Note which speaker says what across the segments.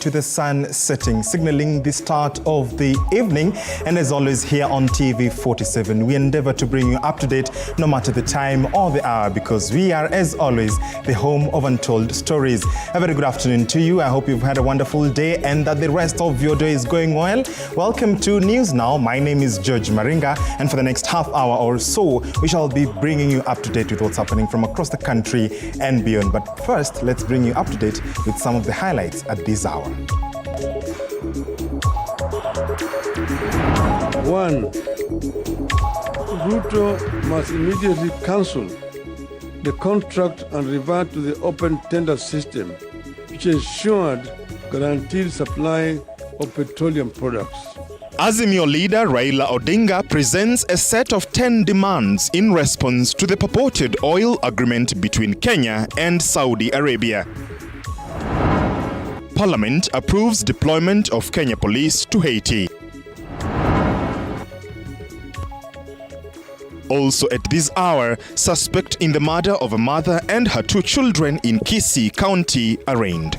Speaker 1: to the sun setting, signaling the start of the evening. And as always, here on TV47, we endeavor to bring you up to date no matter the time or the hour, because we are, as always, the home of untold stories. A very good afternoon to you. I hope you've had a wonderful day and that the rest of your day is going well. Welcome to News Now. My name is George Maringa, and for the next half hour or so, we shall be bringing you up to date with what's happening from across the country and beyond. But first, let's bring you up to date with some of the highlights at this hour.
Speaker 2: 1. Ruto must immediately cancel the contract and revert to the open tender system, which ensured guaranteed supply of petroleum products.
Speaker 1: Azimio leader Raila Odinga presents a set of 10 demands in response to the purported oil agreement between Kenya and Saudi Arabia. Parliament approves deployment of Kenya police to Haiti. Also at this hour, suspect in the murder of a mother and her 2 children in Kisii County arraigned.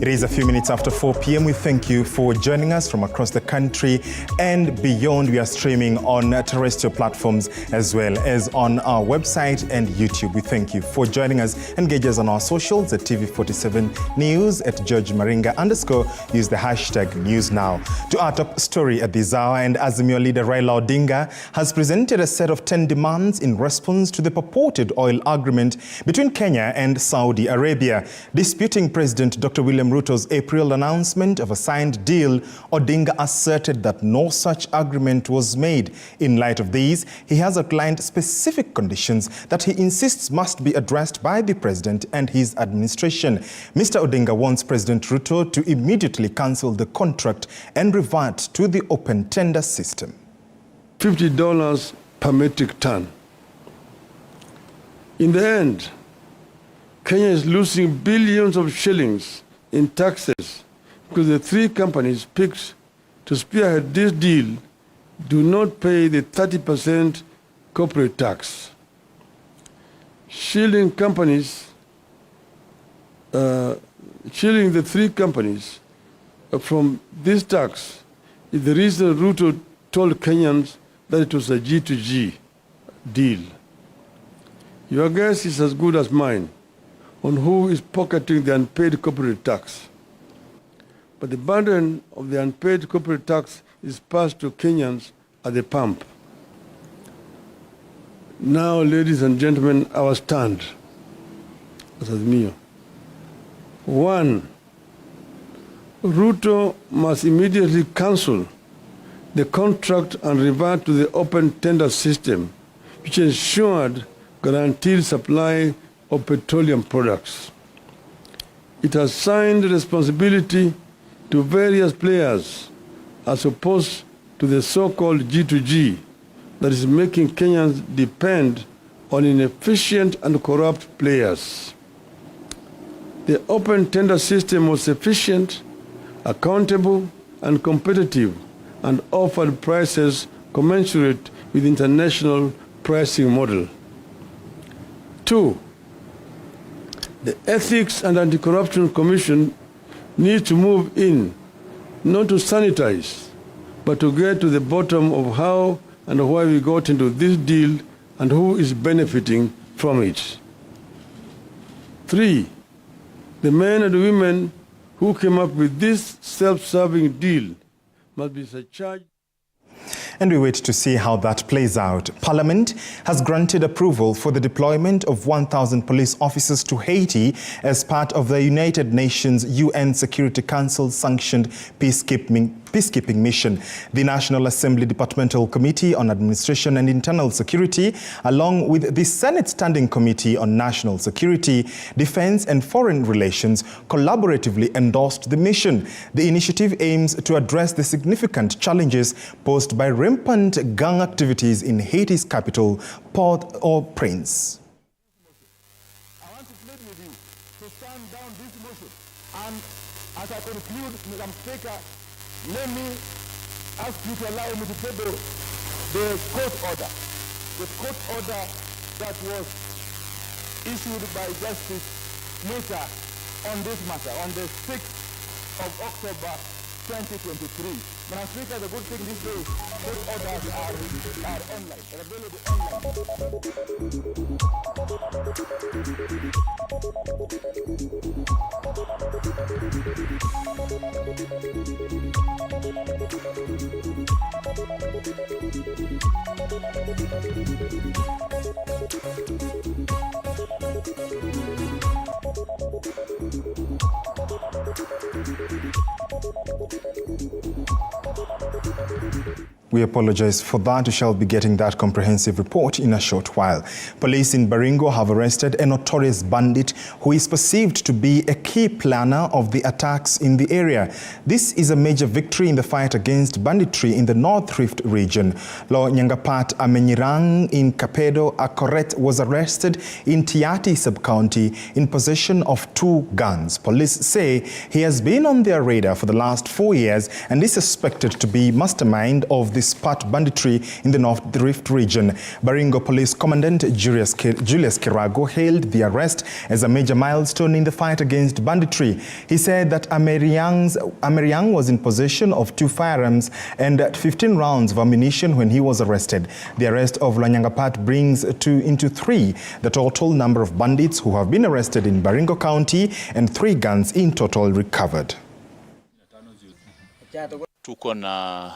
Speaker 1: It is a few minutes after 4 p.m. We thank you for joining us from across the country and beyond. We are streaming on terrestrial platforms as well as on our website and YouTube. We thank you for joining us. Engage us on our socials at TV47 News, at George Maringa _ use the hashtag #NewsNow. To our top story at this hour, and Azimio leader Raila Odinga has presented a set of 10 demands in response to the purported oil agreement between Kenya and Saudi Arabia. Disputing President Dr. William Ruto's April announcement of a signed deal, Odinga asserted that no such agreement was made. In light of these, he has outlined specific conditions that he insists must be addressed by the president and his administration. Mr. Odinga wants President Ruto to immediately cancel the contract and revert to the open tender system.
Speaker 2: $50 per metric ton. In the end, Kenya is losing billions of shillings in taxes because the 3 companies picked to spearhead this deal do not pay the 30% corporate tax. Shielding the 3 companies from this tax is the reason Ruto told Kenyans that it was a G2G deal. Your guess is as good as mine on who is pocketing the unpaid corporate tax. But the burden of the unpaid corporate tax is passed to Kenyans at the pump. Now, ladies and gentlemen, our stand as Azimio. 1. Ruto must immediately cancel the contract and revert to the open tender system, which ensured guaranteed supply of petroleum products. It has assigned responsibility to various players as opposed to the so-called G2G that is making Kenyans depend on inefficient and corrupt players. The open tender system was efficient, accountable, and competitive, and offered prices commensurate with international pricing model. 2. The Ethics and Anti-Corruption Commission needs to move in, not to sanitize, but to get to the bottom of how and why we got into this deal and who is benefiting from it. 3. The men and women who came up with this self-serving deal must be surcharged.
Speaker 1: And we wait to see how that plays out. Parliament has granted approval for the deployment of 1,000 police officers to Haiti as part of the United Nations UN Security Council sanctioned peacekeeping mission. The National Assembly Departmental Committee on Administration and Internal Security, along with the Senate Standing Committee on National Security, Defense and Foreign Relations, collaboratively endorsed the mission. The initiative aims to address the significant challenges posed by rampant gang activities in Haiti's capital, Port-au-Prince.
Speaker 3: I want to plead with you to stand down this motion. And as I conclude, Madam Speaker, let me ask you to allow me to table the court order. The court order that was issued by Justice meter on this matter on the 6th of October 2023. Madam Speaker, the good thing these days, those orders are online, available
Speaker 1: We apologize for that. We shall be getting that comprehensive report in a short while. Police in Baringo have arrested a notorious bandit who is perceived to be a key planner of the attacks in the area. This is a major victory in the fight against banditry in the North Rift region. Lo Nyangapat Amenyirang in Kapedo Akoret was arrested in Tiati sub-county in possession of 2 guns. Police say he has been on their radar for the last 4 years and is suspected to be mastermind of the spat banditry in the North Rift region. Baringo Police Commandant Julius Kirago hailed the arrest as a major milestone in the fight against banditry. He said that Ameriang was in possession of 2 firearms and 15 rounds of ammunition when he was arrested. The arrest of Lanyangapat brings into 3 the total number of bandits who have been arrested in Baringo County and 3 guns in total recovered.
Speaker 4: Tuko na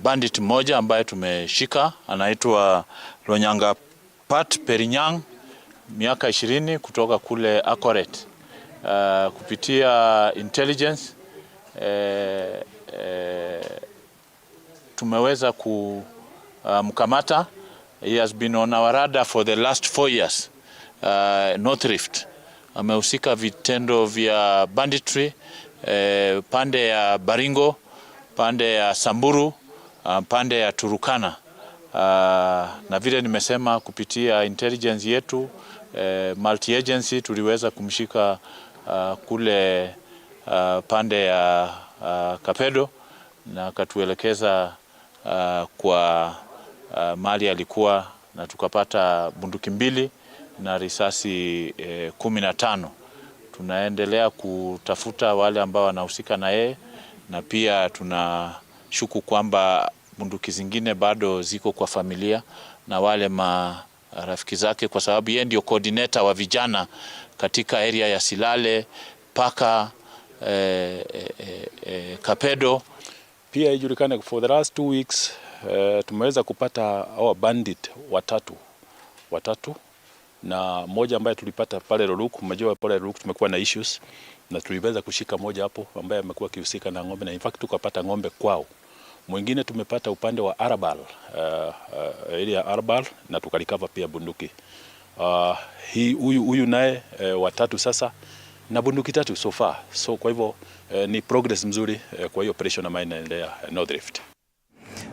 Speaker 4: bandit moja ambaye tumeshika, anaitwa Lonyangapat Perinyang, miaka 20, kutoka kule Akoret. Kupitia intelligence tumeweza kumkamata. He has been on our radar for the last 4 years. North Rift amehusika vitendo vya banditry pande ya Baringo, pande ya Samburu, pande ya Turukana. Na vile nimesema, kupitia intelligence yetu multi agency tuliweza kumshika kule pande ya Kapedo na akatuelekeza kwa mali alikuwa, na tukapata bunduki 2 na risasi 15. Tunaendelea kutafuta wale ambao wanahusika na yeye, na pia tunashuku kwamba bunduki zingine bado ziko kwa familia na wale marafiki zake, kwa sababu yeye ndio coordinator wa vijana katika area ya Silale paka Kapedo.
Speaker 5: Pia ijulikane, for the last 2 weeks tumeweza kupata our bandit watatu na moja ambaye tulipata pale Roruk. Mjua pale Roruk tumekuwa na issues na tuliweza kushika moja hapo ambaye amekuwa kihusika na ng'ombe, na in fact tukapata ng'ombe kwao. Mwingine tumepata upande wa Arbal, area Arbal, na tukalikava pia bunduki. Huyu naye watatu sasa na bunduki 3 so far. So kwa hivyo ni progress mzuri kwa hiyo operation ambayo inaendelea North Rift.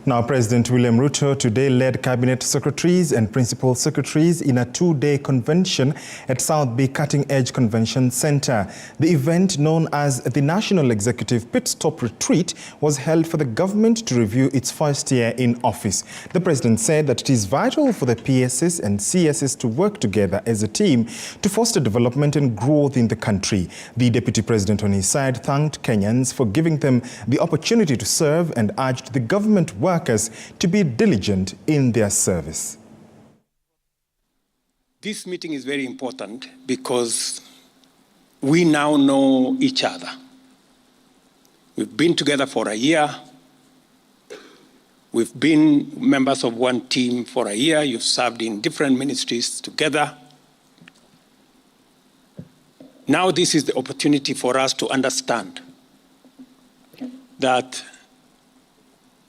Speaker 1: Now, President William Ruto today led cabinet secretaries and principal secretaries in a 2-day convention at South Bay Cutting Edge Convention Center. The event, known as the National Executive Pit Stop Retreat, was held for the government to review its first year in office. The president said that it is vital for the PSs and CSs to work together as a team to foster development and growth in the country. The deputy president on his side thanked Kenyans for giving them the opportunity to serve and urged the government workers to be diligent in their service.
Speaker 6: This meeting is very important because we now know each other. We've been together for a year. We've been members of one team for a year. You've served in different ministries together. Now this is the opportunity for us to understand that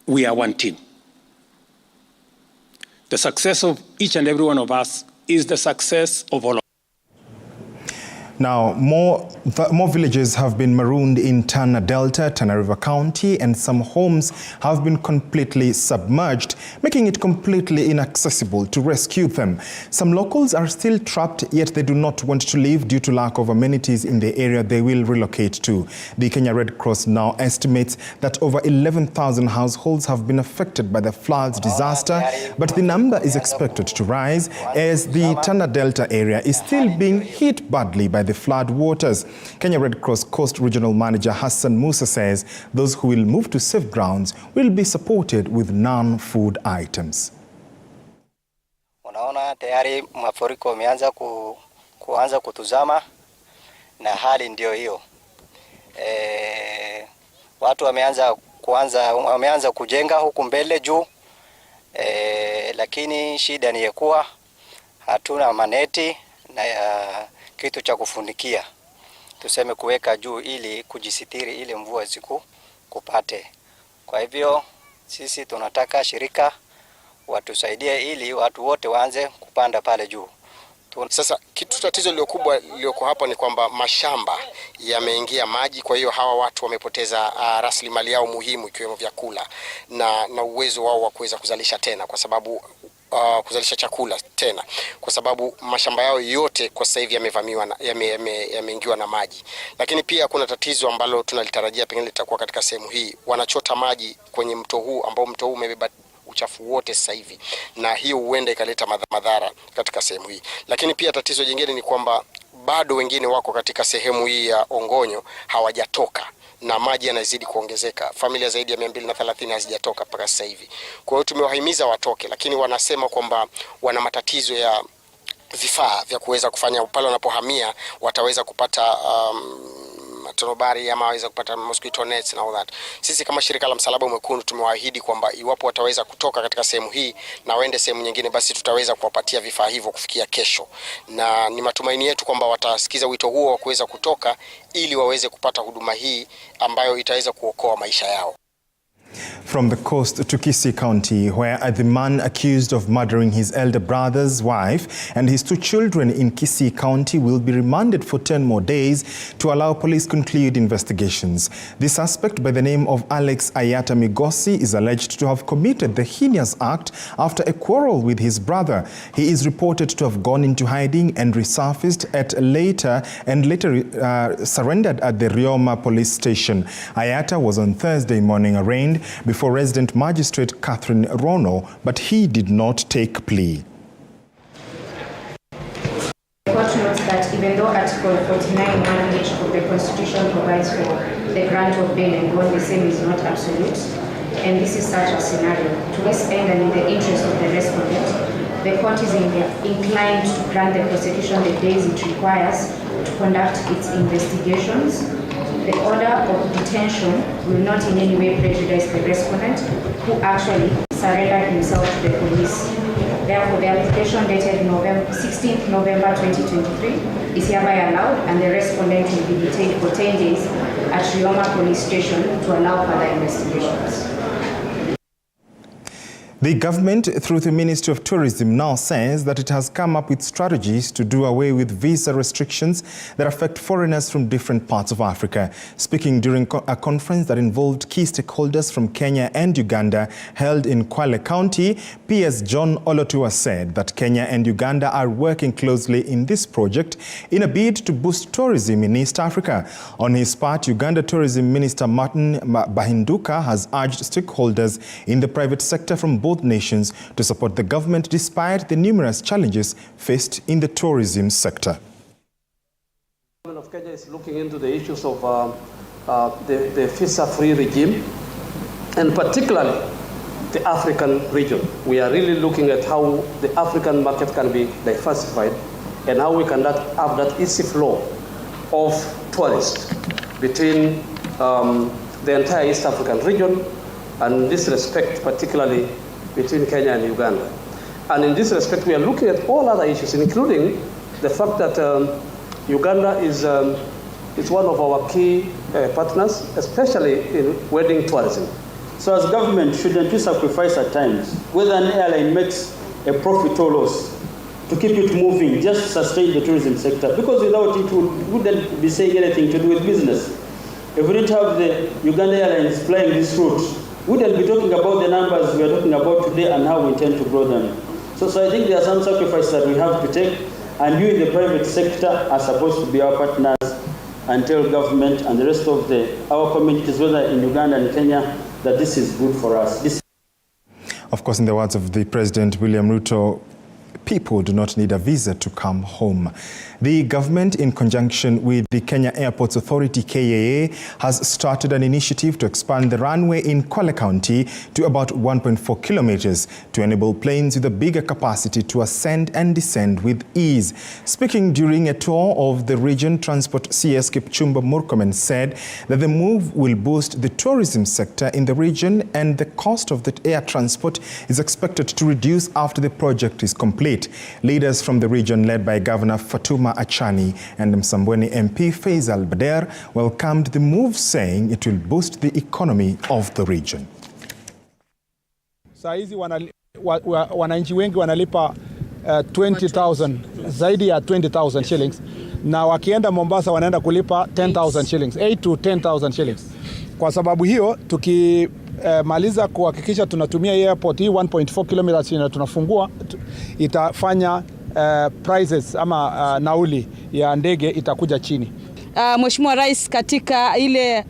Speaker 6: we are one team. The success of each and every one of us is the success of all of us.
Speaker 1: Now, more villages have been marooned in Tana Delta, Tana River County, and some homes have been completely submerged making it completely inaccessible to rescue them. Some locals are still trapped, yet they do not want to leave due to lack of amenities in the area they will relocate to. The Kenya Red Cross now estimates that over 11,000 households have been affected by the floods disaster, but the number is expected to rise as the Tana Delta area is still being hit badly by the flood waters. Kenya Red Cross Coast Regional Manager Hassan Musa says those who will move to safe grounds will be supported with non-food items.
Speaker 7: Unaona tayari mafuriko yameanza kuanza kutuzama na hali ndio hiyo. Watu wameanza kujenga huku mbele juu, lakini shida ni kuwa hatuna maneti na kitu cha kufunikia, tuseme kuweka juu ili kujisitiri ile mvua kupate. Kwa hivyo sisi tunataka shirika watusaidie ili watu wote waanze kupanda pale juu.
Speaker 8: Sasa tatizo lililoko hapa ni kwamba mashamba yameingia maji, kwa hiyo hawa watu wamepoteza rasilimali yao muhimu ikiwemo vyakula na uwezo wao wa kuweza kuzalisha tena, kwa sababu kuzalisha chakula tena, kwa sababu mashamba yao yote kwa sasa hivi yameingiwa na maji. Lakini pia kuna tatizo ambalo tunalitarajia pengine litakuwa katika sehemu hii. Wanachota maji kwenye mto huu ambao mto huu umebeba uchafu wote sasa hivi, na hiyo huenda ikaleta madhara katika sehemu hii. Lakini pia tatizo jingine ni kwamba bado wengine wako katika sehemu hii ya Ongonyo hawajatoka, na maji yanazidi kuongezeka. Familia zaidi ya 230 hazijatoka mpaka sasa hivi. Kwa hiyo tumewahimiza watoke, lakini wanasema kwamba wana matatizo ya vifaa vya kuweza kufanya pale wanapohamia, wataweza kupata matonobari ama waweza kupata mosquito nets na all that. Sisi kama shirika la Msalaba Mwekundu tumewaahidi kwamba iwapo wataweza kutoka katika sehemu hii na waende sehemu nyingine, basi tutaweza kuwapatia vifaa hivyo kufikia kesho, na ni matumaini yetu kwamba watasikiza wito huo wa kuweza kutoka ili waweze kupata huduma hii ambayo itaweza kuokoa maisha yao.
Speaker 1: From the coast to Kisii County, where the man accused of murdering his elder brother's wife and his 2 children in Kisii County will be remanded for 10 more days to allow police conclude investigations. The suspect, by the name of Alex Ayata Migosi, is alleged to have committed the heinous act after a quarrel with his brother. He is reported to have gone into hiding and resurfaced later surrendered at the Rioma police station. Ayata was on Thursday morning arraigned before resident magistrate Catherine Rono, but he did not take plea.
Speaker 9: The court notes that even though Article 49(1)(h) of the Constitution provides for the grant of bail and bond, the same is not absolute, and this is such a scenario. To this end, and in the interest of the respondent, the court is inclined to grant the prosecution the days it requires to conduct its investigations. The order of detention will not in any way prejudice the respondent, who actually surrendered himself to the police. Therefore, the application dated 16th November 2023 is hereby allowed, and the respondent will be detained for 10 days at Rioma Police Station to allow further investigations.
Speaker 1: The government, through the Ministry of Tourism, now says that it has come up with strategies to do away with visa restrictions that affect foreigners from different parts of Africa. Speaking during a conference that involved key stakeholders from Kenya and Uganda held in Kwale County, PS John Olotua said that Kenya and Uganda are working closely in this project in a bid to boost tourism in East Africa. On his part, Uganda Tourism Minister Martin Bahinduka has urged stakeholders in the private sector from both nations to support the government despite the numerous challenges faced in the tourism sector.
Speaker 10: The government of Kenya is looking into the issues of the visa-free regime, and particularly the African region. We are really looking at how the African market can be diversified and how we can have that easy flow of tourists between the entire East African region, and in this respect particularly between Kenya and Uganda. And in this respect, we are looking at all other issues, including the fact that Uganda is one of our key partners, especially in wedding tourism.
Speaker 11: So as government, shouldn't you sacrifice at times, whether an airline makes a profit or loss, to keep it moving, just sustain the tourism sector? Because without it, wouldn't be saying anything to do with business. If we didn't have the Uganda Airlines flying this route, we wouldn't be talking about the numbers we are talking about today and how we intend to grow them. So I think there are some sacrifices that we have to take, and you in the private sector are supposed to be our partners and tell government and the rest of our communities, whether in Uganda and Kenya, that this is good for us.
Speaker 1: Of course, in the words of the President William Ruto, people do not need a visa to come home. The government, in conjunction with the Kenya Airports Authority, KAA, has started an initiative to expand the runway in Kwale County to about 1.4 kilometers to enable planes with a bigger capacity to ascend and descend with ease. Speaking during a tour of the region, Transport CS Kipchumba Murkomen said that the move will boost the tourism sector in the region, and the cost of the air transport is expected to reduce after the project is complete. Leaders from the region, led by Governor Fatuma Achani and Msambweni MP Faisal Bader, welcomed the move, saying it will boost the economy of the region.
Speaker 3: Saa hizi wananchi wengi wanalipa 20,000, zaidi ya 20,000 shillings, na wakienda Mombasa wanaenda kulipa 10,000 shillings, 8 to 10,000 shillings. Kwa sababu hiyo tukimaliza kuhakikisha tunatumia airport hii 1.4 kilometers na tunafungua, itafanya prices ama nauli ya ndege itakuja chini.
Speaker 12: Mheshimiwa Rais katika ile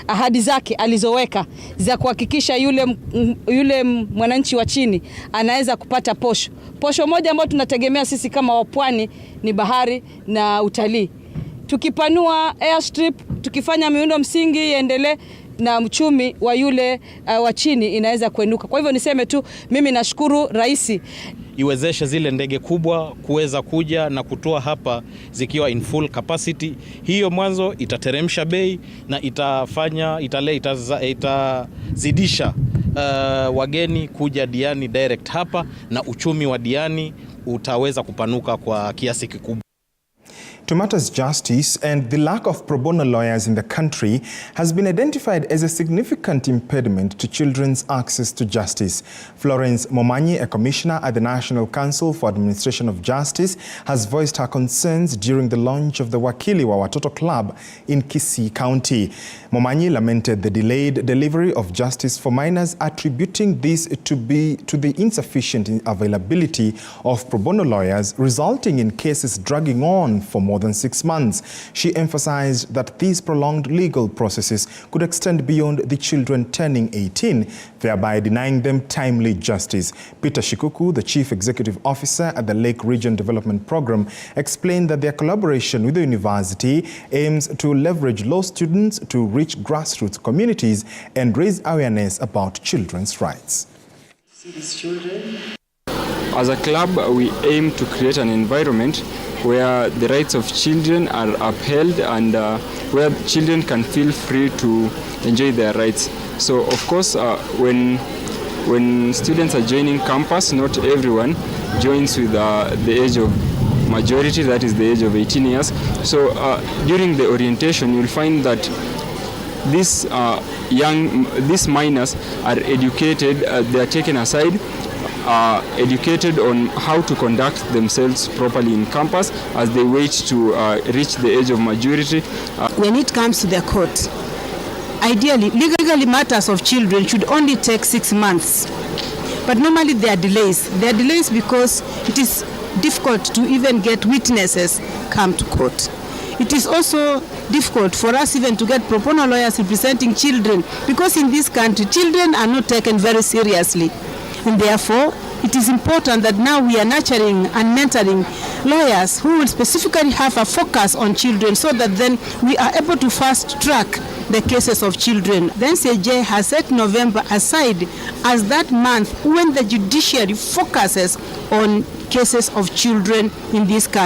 Speaker 12: ahadi zake alizoweka za kuhakikisha yule mwananchi wa chini anaweza kupata posho. Posho moja ambayo tunategemea sisi kama wapwani ni bahari na utalii. Tukipanua airstrip, tukifanya miundo msingi iendelee, na uchumi wa yule wa chini inaweza kuenuka. Kwa hivyo niseme tu, mimi nashukuru Rais
Speaker 13: iwezeshe zile ndege kubwa kuweza kuja na kutoa hapa zikiwa in full capacity. Hiyo mwanzo itateremsha bei na itazidisha wageni kuja Diani direct hapa, na uchumi wa Diani utaweza kupanuka kwa kiasi kikubwa.
Speaker 1: To matters justice and the lack of pro bono lawyers in the country has been identified as a significant impediment to children's access to justice. Florence Momanyi, a commissioner at the National Council for Administration of Justice, has voiced her concerns during the launch of the Wakili wa Watoto Club in Kisii County. Momanyi lamented the delayed delivery of justice for minors, attributing this to the insufficient availability of pro bono lawyers, resulting in cases dragging on for more than 6 months. She emphasized that these prolonged legal processes could extend beyond the children turning 18, thereby denying them timely justice. Peter Shikuku, the Chief Executive Officer at the Lake Region Development Program, explained that their collaboration with the university aims to leverage law students to reach grassroots communities and raise awareness about children's rights.
Speaker 14: As a club, we aim to create an environment where the rights of children are upheld and where children can feel free to enjoy their rights. So, of course, when students are joining campus, not everyone joins with the age of majority, that is the age of 18 years. So, during the orientation, you'll find that these minors are educated, they are taken aside, educated on how to conduct themselves properly in campus as they wait to reach the age of majority.
Speaker 15: When it comes to the court, ideally, legally matters of children should only take 6 months. But normally there are delays. There are delays because it is difficult to even get witnesses come to court. It is also difficult for us even to get pro bono lawyers representing children, because in this country, children are not taken very seriously. And therefore, it is important that now we are nurturing and mentoring lawyers who will specifically have a focus on children, so that then we are able to fast track the cases of children. Then CJ has set November aside as that month when the judiciary focuses on cases of children in this country.